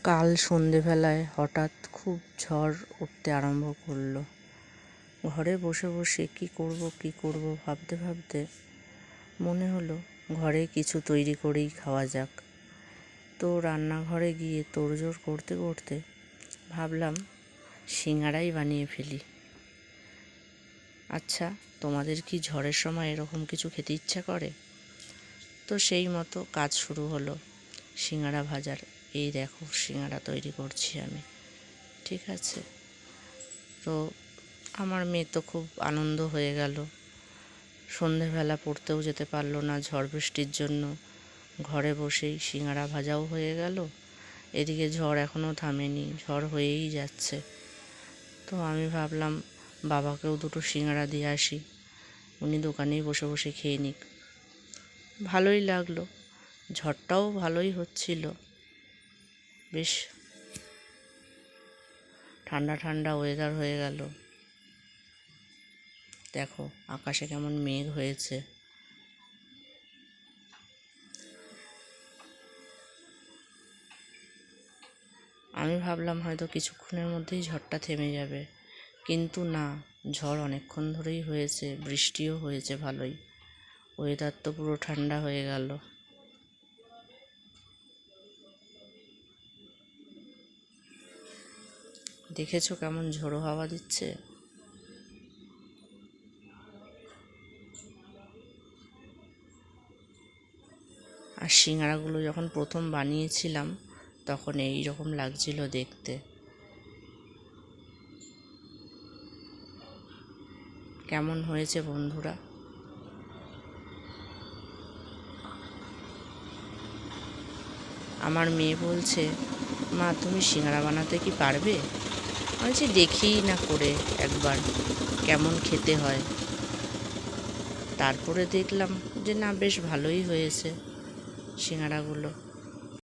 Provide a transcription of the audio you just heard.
কাল সন্ধেবেলায় হঠাৎ খুব ঝড় উঠতে আরম্ভ করলো। ঘরে বসে বসে কি করব ভাবতে ভাবতে মনে হলো ঘরে কিছু তৈরি করেই খাওয়া যাক। তো রান্নাঘরে গিয়ে তোড়জোড় করতে করতে ভাবলাম সিঙ্গারাই বানিয়ে ফেলি। আচ্ছা, তোমাদের কি ঝড়ের সময় এরকম কিছু খেতে ইচ্ছা করে? তো সেই মতো কাজ শুরু হলো সিঙ্গারা ভাজার। এই দেখো সিঙ্গারা তৈরি করছি আমি, ঠিক আছে? তো আমার মেয়ে তো খুব আনন্দ হয়ে গেল। সন্ধেবেলা পড়তেও যেতে পারলো না ঝড় বৃষ্টির জন্য, ঘরে বসেই সিঙ্গারা ভাজাও হয়ে গেল। এদিকে ঝড় এখনও থামেনি, ঝড় হয়েই যাচ্ছে। তো আমি ভাবলাম বাবাকেও দুটো সিঙ্গারা দিয়ে আসি, উনি দোকানেই বসে বসে খেয়ে নিক। ভালোই লাগলো, ঝড়টাও ভালোই হচ্ছিল, বেশ ঠান্ডা ঠান্ডা ওয়েদার হয়ে গেল। দেখো আকাশে কেমন মেঘ হয়েছে। আমি ভাবলাম হয়তো কিছুক্ষণের মধ্যেই ঝড়টা থেমে যাবে, কিন্তু না, ঝড় অনেকক্ষণ ধরেই হয়েছে, বৃষ্টিও হয়েছে ভালোই। ওয়েদার তো পুরো ঠান্ডা হয়ে গেল। দেখেছো কেমন ঝোড়ো হাওয়া দিচ্ছে। আর সিঙ্গারাগুলো যখন প্রথম বানিয়েছিলাম তখন এই রকম লাগছিল দেখতে। কেমন হয়েছে বন্ধুরা? আমার মেয়ে বলছে, মা তুমি সিঙ্গারা বানাতে কি পারবে? আমি বলছি দেখিই না করে একবার কেমন খেতে হয়। তারপরে দেখলাম যে না, বেশ ভালোই হয়েছে সিঙ্গারাগুলো।